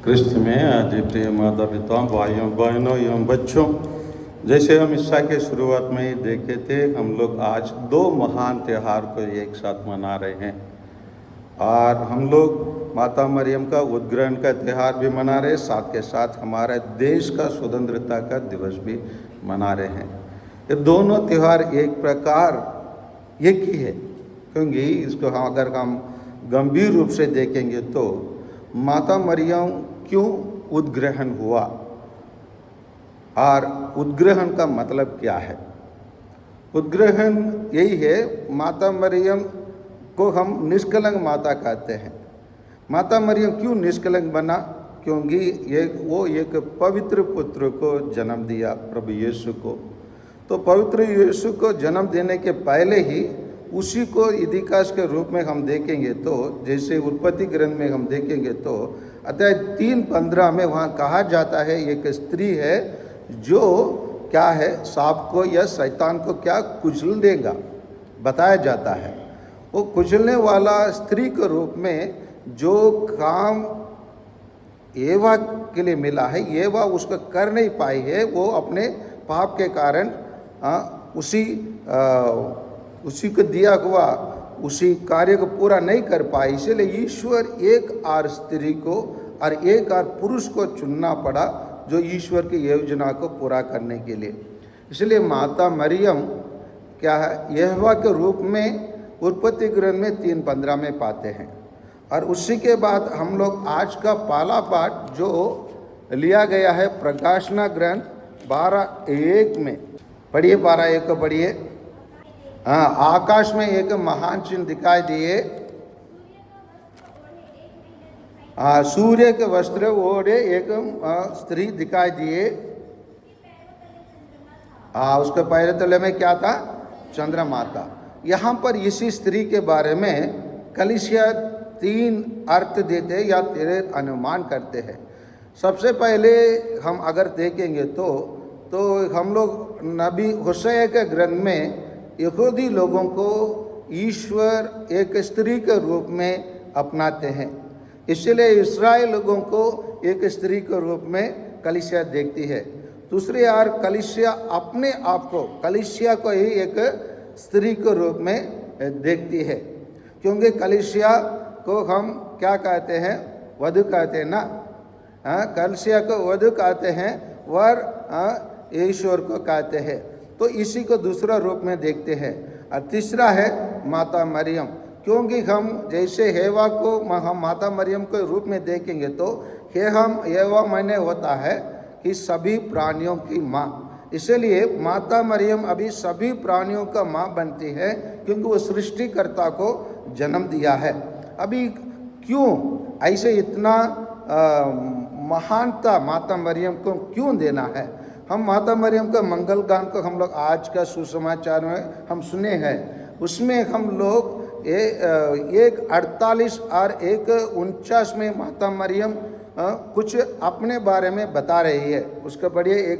क्रिस्त में आदि प्रिय माता पिता भाइयों बहनों एवं बच्चों, जैसे हम ईसा के शुरुआत में ही देखे थे, हम लोग आज दो महान त्यौहार को एक साथ मना रहे हैं। और हम लोग माता मरियम का उद्ग्रहण का त्यौहार भी मना रहे हैं, साथ के साथ हमारे देश का स्वतंत्रता का दिवस भी मना रहे हैं। ये दोनों त्यौहार एक प्रकार एक ही है, क्योंकि इसको अगर हम गंभीर रूप से देखेंगे तो माता मरियम क्यों उद्ग्रहण हुआ और उद्ग्रहण का मतलब क्या है। उद्ग्रहण यही है, माता मरियम को हम निष्कलंक माता कहते हैं। माता मरियम क्यों निष्कलंक बना? क्योंकि वो एक पवित्र पुत्र को जन्म दिया, प्रभु यीशु को। तो पवित्र यीशु को जन्म देने के पहले ही उसी को इदिकास के रूप में हम देखेंगे तो, जैसे उत्पत्ति ग्रंथ में हम देखेंगे तो अध्याय 3:15 में वहाँ कहा जाता है, एक स्त्री है जो क्या है, सांप को या शैतान को क्या कुचल देगा, बताया जाता है। वो कुचलने वाला स्त्री के रूप में जो काम एवा के लिए मिला है, एवा उसको कर नहीं पाई है, वो अपने पाप के कारण उसी को दिया हुआ उसी कार्य को पूरा नहीं कर पाई। इसलिए ईश्वर एक और स्त्री को और एक और पुरुष को चुनना पड़ा जो ईश्वर की योजना को पूरा करने के लिए। इसलिए माता मरियम क्या है, यहोवा के रूप में उत्पत्ति ग्रंथ में 3:15 में पाते हैं। और उसी के बाद हम लोग आज का पहला पाठ जो लिया गया है प्रकाशना ग्रंथ 12:1 में पढ़िए, 12:1 को पढ़िए। हाँ, आकाश में एक महान चिन्ह दिखाई दिए, सूर्य के वस्त्र ओढ़े एक स्त्री दिखाई दिए। उसके पैर तले में क्या था? चंद्रमा था। यहाँ पर इसी स्त्री के बारे में कलीसिया 3 अर्थ देते या 3 अनुमान करते हैं। सबसे पहले हम अगर देखेंगे तो हम लोग नबी होशे के ग्रंथ में यहूदी लोगों को ईश्वर एक स्त्री के रूप में अपनाते हैं, इसलिए इस्राएल लोगों को एक स्त्री के रूप में कलीसिया देखती है। दूसरी ओर कलीसिया अपने आप को, कलीसिया को ही एक स्त्री के रूप में देखती है, क्योंकि कलीसिया को हम क्या कहते हैं? वधू कहते हैं ना। कलीसिया को वधू कहते हैं, वर ईश्वर को कहते हैं। तो इसी को दूसरा रूप में देखते हैं। और तीसरा है माता मरियम, क्योंकि हम जैसे हेवा को हम माता मरियम के रूप में देखेंगे तो हेवा माने होता है कि सभी प्राणियों की माँ। इसलिए माता मरियम अभी सभी प्राणियों का माँ बनती है, क्योंकि वो सृष्टिकर्ता को जन्म दिया है। अभी क्यों ऐसे इतना महानता माता मरियम को क्यों देना है? हम माता मरियम का मंगल गान को हम लोग आज का सुसमाचार में हम सुने हैं। उसमें हम लोग 1:48 और 1:49 में माता मरियम कुछ अपने बारे में बता रही है। उसका पढ़िए।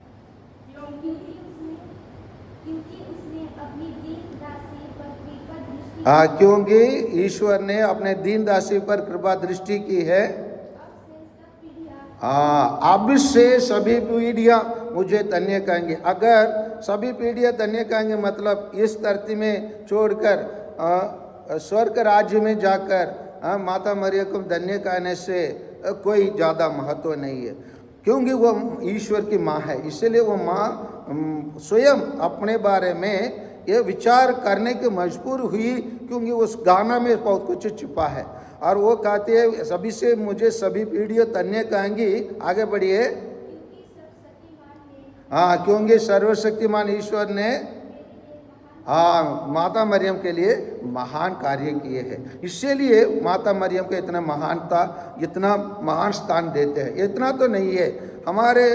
क्योंकि ईश्वर ने अपने दीन दासी पर कृपा दृष्टि की है, अब से सभी पीढ़ियाँ मुझे धन्य कहेंगे। अगर सभी पीढ़ियाँ धन्य कहेंगे मतलब इस धरती में छोड़कर स्वर्ग राज्य में जाकर माता मरियम को धन्य कहने से कोई ज़्यादा महत्व नहीं है, क्योंकि वो ईश्वर की माँ है। इसलिए वो माँ स्वयं अपने बारे में ये विचार करने की मजबूर हुई, क्योंकि उस गाना में बहुत कुछ छिपा है। और वो कहते हैं सभी से मुझे सभी पीढ़ियाँ धन्य कहेंगी। आगे बढ़िए। क्योंकि सर्वशक्तिमान ईश्वर ने माता मरियम के लिए महान कार्य किए हैं। इसीलिए माता मरियम को इतना महानता, इतना महान स्थान देते हैं। इतना तो नहीं है, हमारे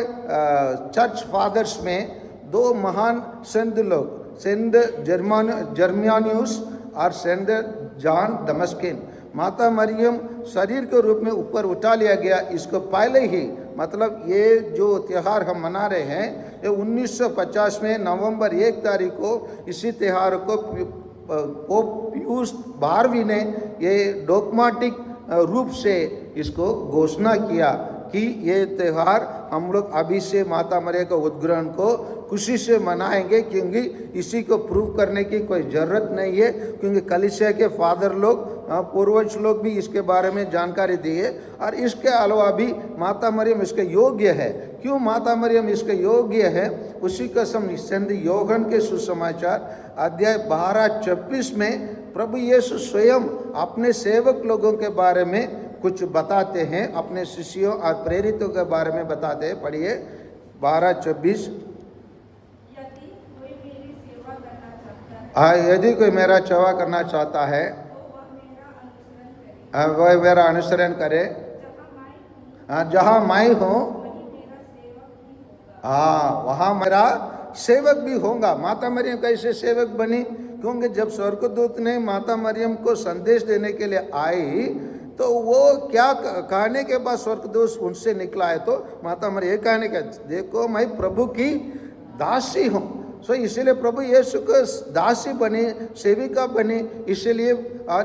चर्च फादर्स में 2 महान संत लोग, सेंट जर्मानियुस और सेंट जॉन दमस्किन, माता मरियम शरीर के रूप में ऊपर उठा लिया गया। इसको पहले ही मतलब ये जो त्यौहार हम मना रहे हैं, ये 1950 में नवंबर 1 तारीख को इसी त्यौहार को पोप पियूस 12वीं ने ये डॉगमाटिक रूप से इसको घोषणा किया कि ये त्यौहार हम लोग अभी से माता मरियम का उद्ग्रहण को खुशी से मनाएंगे, क्योंकि इसी को प्रूव करने की कोई ज़रूरत नहीं है, क्योंकि कलीसिया के फादर लोग, पूर्वज लोग भी इसके बारे में जानकारी दी है। और इसके अलावा भी माता मरियम इसके योग्य है। क्यों माता मरियम इसके योग्य है, उसी कसम संत योहन के सुसमाचार अध्याय 12-26 में प्रभु यीशु स्वयं अपने सेवक लोगों के बारे में कुछ बताते हैं, अपने शिष्यों और प्रेरितों के बारे में बताते हैं। पढ़िए 12-26। यदि कोई मेरा सेवा करना चाहता है वह मेरा अनुसरण करे। जहाँ मैं हूँ वहाँ मेरा सेवक भी होगा। माता मरियम कैसे सेवक बनी? क्योंकि जब स्वर्गदूत ने माता मरियम को संदेश देने के लिए आई, तो वो क्या कहने के बाद स्वर्गदूत उनसे निकला है, तो माता मरियम कहने का, देखो मैं प्रभु की दासी हूँ। सो इसीलिए प्रभु यीशु को दासी बनी, सेविका बनी। इसीलिए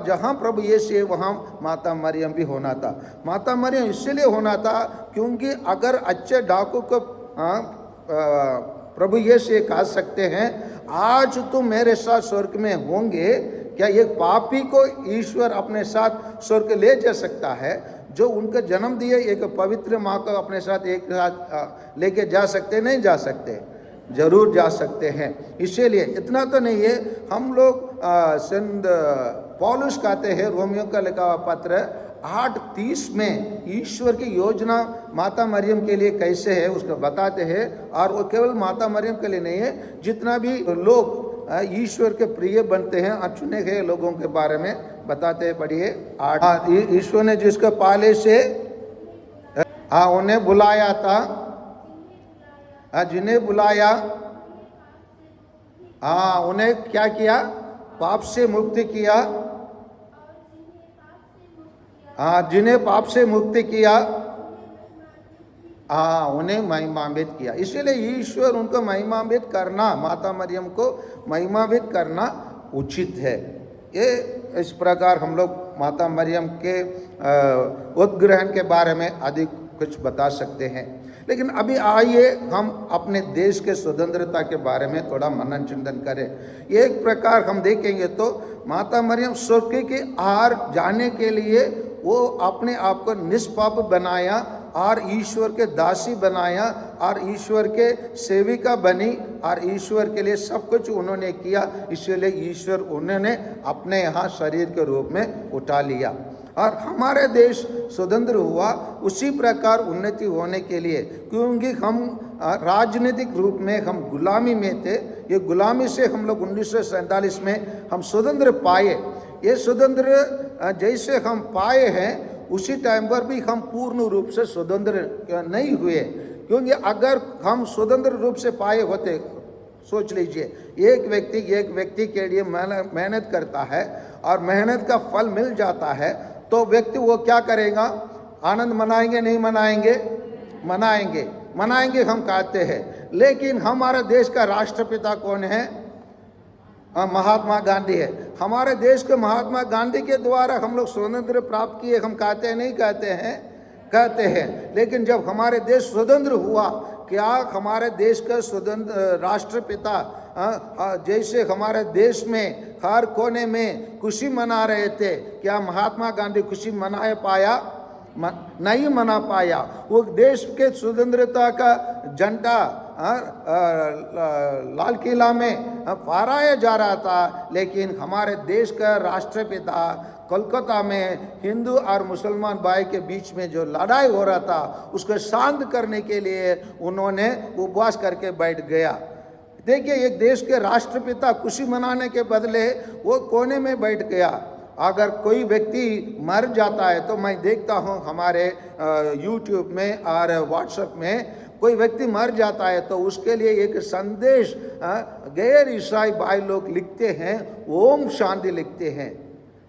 जहाँ प्रभु यीशु है वहाँ माता मरियम भी होना था। माता मरियम इसलिए होना था क्योंकि अगर अच्छे डाकू को प्रभु यीशु ये कह सकते हैं, आज तुम मेरे साथ स्वर्ग में होंगे। क्या एक पापी को ईश्वर अपने साथ स्वर्ग ले जा सकता है? जो उनका जन्म दिए एक पवित्र माँ को अपने साथ एक साथ लेके जा सकते? नहीं जा सकते, जरूर जा सकते हैं। इसीलिए इतना तो नहीं है, हम लोग संत पौलुस कहते हैं, रोमियो का लिखा हुआ पत्र 8:30 में ईश्वर की योजना माता मरियम के लिए कैसे है उसको बताते हैं। और वो केवल माता मरियम के लिए नहीं है, जितना भी लोग ईश्वर के प्रिय बनते हैं और चुने गए लोगों के बारे में बताते हैं। पढ़िए 8। ईश्वर ने जिसको पहले से उन्हें बुलाया था, जिन्हें बुलाया, उन्हें क्या किया? पाप से मुक्ति किया। जिन्हें पाप से मुक्ति किया, उन्हें महिमान्वित किया। इसीलिए ईश्वर उनको महिमान्वित करना, माता मरियम को महिमान्वित करना उचित है। ये इस प्रकार हम लोग माता मरियम के उद्ग्रहण के बारे में अधिक कुछ बता सकते हैं। लेकिन अभी आइए हम अपने देश के स्वतंत्रता के बारे में थोड़ा मनन चिंतन करें। एक प्रकार हम देखेंगे तो माता मरियम स्वर्ग की आर जाने के लिए वो अपने आप को निष्पाप बनाया और ईश्वर के दासी बनाया और ईश्वर के सेविका बनी और ईश्वर के लिए सब कुछ उन्होंने किया। इसलिए ईश्वर उन्होंने अपने यहाँ शरीर के रूप में उठा लिया और हमारे देश स्वतंत्र हुआ। उसी प्रकार उन्नति होने के लिए, क्योंकि हम राजनीतिक रूप में हम गुलामी में थे, ये गुलामी से हम लोग 1947 में हम स्वतंत्र पाए। ये स्वतंत्र जैसे हम पाए हैं उसी टाइम पर भी हम पूर्ण रूप से स्वतंत्र नहीं हुए, क्योंकि अगर हम स्वतंत्र रूप से पाए होते, सोच लीजिए एक व्यक्ति के लिए मेहनत करता है और मेहनत का फल मिल जाता है, तो व्यक्ति वो क्या करेगा? आनंद मनाएंगे? नहीं मनाएंगे? मनाएंगे हम कहते हैं। लेकिन हमारे देश का राष्ट्रपिता कौन है? महात्मा गांधी है। हमारे देश के महात्मा गांधी के द्वारा हम लोग स्वतंत्र प्राप्त किए, हम कहते हैं? नहीं कहते हैं। लेकिन जब हमारे देश स्वतंत्र हुआ, क्या हमारे देश का स्वतंत्र राष्ट्रपिता जैसे हमारे देश में हर कोने में खुशी मना रहे थे, क्या महात्मा गांधी खुशी मना पाया? नहीं मना पाया। वो देश के स्वतंत्रता का झंडा लाल किला में फहराया जा रहा था, लेकिन हमारे देश का राष्ट्रपिता कोलकाता में हिंदू और मुसलमान भाई के बीच में जो लड़ाई हो रहा था उसको शांत करने के लिए उन्होंने उपवास करके बैठ गया। देखिए, एक देश के राष्ट्रपिता खुशी मनाने के बदले वो कोने में बैठ गया। अगर कोई व्यक्ति मर जाता है तो मैं देखता हूँ हमारे YouTube में और WhatsApp में, कोई व्यक्ति मर जाता है तो उसके लिए एक संदेश गैर ईसाई भाई लोग लिखते हैं, ओम शांति लिखते हैं।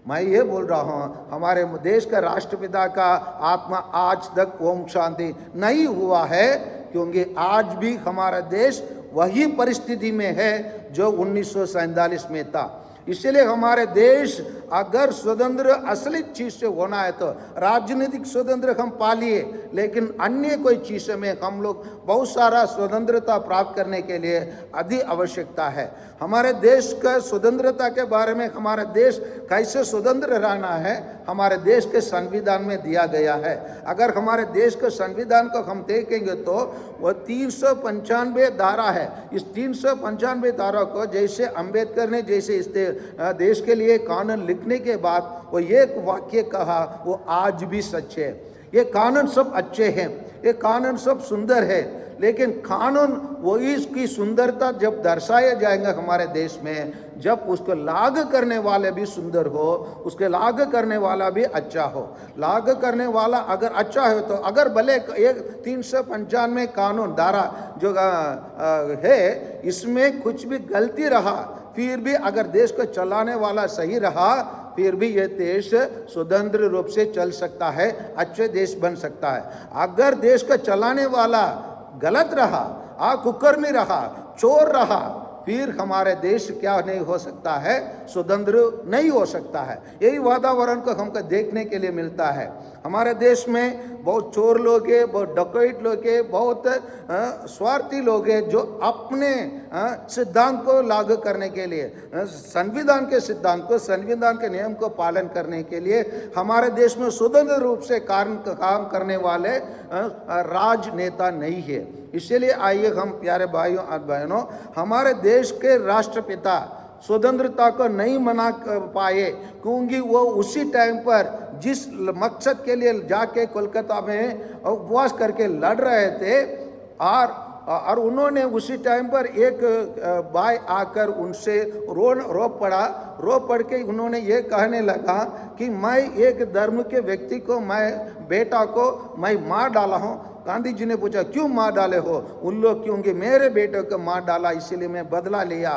मैं ये बोल रहा हूँ हमारे देश का राष्ट्रपिता का आत्मा आज तक ओम शांति नहीं हुआ है, क्योंकि आज भी हमारा देश वही परिस्थिति में है जो 1947 में था। इसलिए हमारे देश अगर स्वतंत्र असली चीज से होना है तो राजनीतिक स्वतंत्र हम पालिए, लेकिन अन्य कोई चीज़ में हम लोग बहुत सारा स्वतंत्रता प्राप्त करने के लिए अधिक आवश्यकता है। हमारे देश का स्वतंत्रता के बारे में, हमारा देश कैसे स्वतंत्र रहना है, हमारे देश के संविधान में दिया गया है। अगर हमारे देश के संविधान को हम देखेंगे तो वह 395 धारा है। इस 395 धारा को जैसे अंबेडकर ने जैसे इस देश के लिए कानून लिखने के बाद वो एक वाक्य कहा, वो आज भी सच है। ये कानून सब अच्छे हैं, ये कानून सब सुंदर है, लेकिन कानून वही इसकी सुंदरता जब दर्शाया जाएगा हमारे देश में, जब उसको लागू करने वाले भी सुंदर हो, उसके लागू करने वाला भी अच्छा हो। लागू करने वाला अगर अच्छा हो तो अगर भले एक 395 कानून धारा जो है इसमें कुछ भी गलती रहा, फिर भी अगर देश को चलाने वाला सही रहा, फिर भी यह देश स्वतंत्र रूप से चल सकता है, अच्छे देश बन सकता है। अगर देश को चलाने वाला गलत रहा, कुकर्मी रहा, चोर रहा, फिर हमारे देश क्या नहीं हो सकता है, स्वतंत्र नहीं हो सकता है। यही वातावरण को हमको देखने के लिए मिलता है। हमारे देश में बहुत चोर लोग हैं, बहुत डकैत लोग हैं, बहुत स्वार्थी लोग हैं जो अपने सिद्धांत को लागू करने के लिए, संविधान के सिद्धांत को, संविधान के नियम को पालन करने के लिए हमारे देश में स्वतंत्र रूप से काम करने वाले राजनेता नहीं है। इसलिए आइए हम प्यारे भाइयों और बहनों, हमारे देश के राष्ट्रपिता स्वतंत्रता को नहीं मना पाए, क्योंकि वो उसी टाइम पर जिस मकसद के लिए जाके कोलकाता में उपवास करके लड़ रहे थे, और उन्होंने उसी टाइम पर एक भाई आकर उनसे रो पड़ के उन्होंने ये कहने लगा कि मैं एक धर्म के व्यक्ति को, मैं बेटा को मैं मार डाला हूँ। गांधी जी ने पूछा क्यों मार डाले हो? उन लोग क्योंकि मेरे बेटे को मार डाला इसलिए मैं बदला लिया।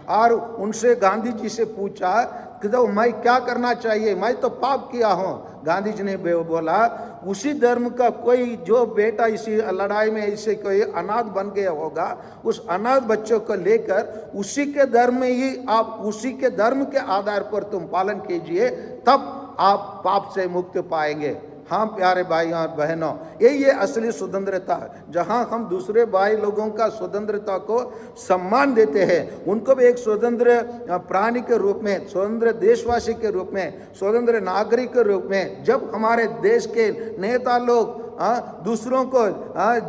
और उनसे गांधी जी से पूछा कि तो मैं क्या करना चाहिए, मैं तो पाप किया हूँ। गांधी जी ने बोला उसी धर्म का कोई जो बेटा इसी लड़ाई में इसे कोई अनाथ बन गया होगा, उस अनाथ बच्चों को लेकर उसी के धर्म में ही आप, उसी के धर्म के आधार पर तुम पालन कीजिए, तब आप पाप से मुक्त पाएंगे। हाँ प्यारे भाई और बहनों, यही है असली स्वतंत्रता, जहाँ हम दूसरे भाई लोगों का स्वतंत्रता को सम्मान देते हैं, उनको भी एक स्वतंत्र प्राणी के रूप में, स्वतंत्र देशवासी के रूप में, स्वतंत्र नागरिक के रूप में जब हमारे देश के नेता लोग दूसरों को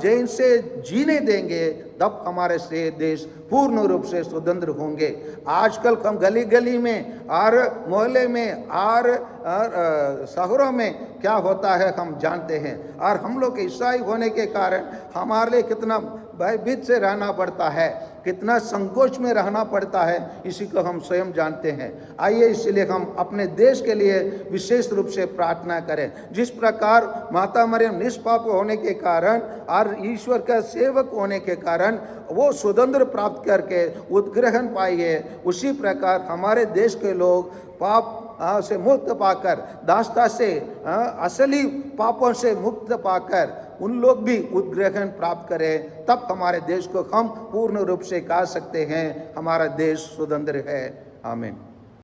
जैन से जीने देंगे, तब हमारे से देश पूर्ण रूप से स्वतंत्र होंगे। आजकल हम गली गली में और मोहल्ले में और शहरों में क्या होता है हम जानते हैं, और हम लोग ईसाई होने के कारण हमारे लिए कितना भयभीत से रहना पड़ता है, कितना संकोच में रहना पड़ता है, इसी को हम स्वयं जानते हैं। आइए इसलिए हम अपने देश के लिए विशेष रूप से प्रार्थना करें। जिस प्रकार माता मरियम निष्पाप होने के कारण और ईश्वर का सेवक होने के कारण वो स्वतंत्र प्राप्त करके उत्ग्रहण पाई है, उसी प्रकार हमारे देश के लोग पाप से मुक्त पाकर, दास्ता से, असली पापों से मुक्त पाकर उन लोग भी उत्ग्रहण प्राप्त करें, तब हमारे देश को हम पूर्ण रूप से कह सकते हैं हमारा देश स्वतंत्र है। आमीन।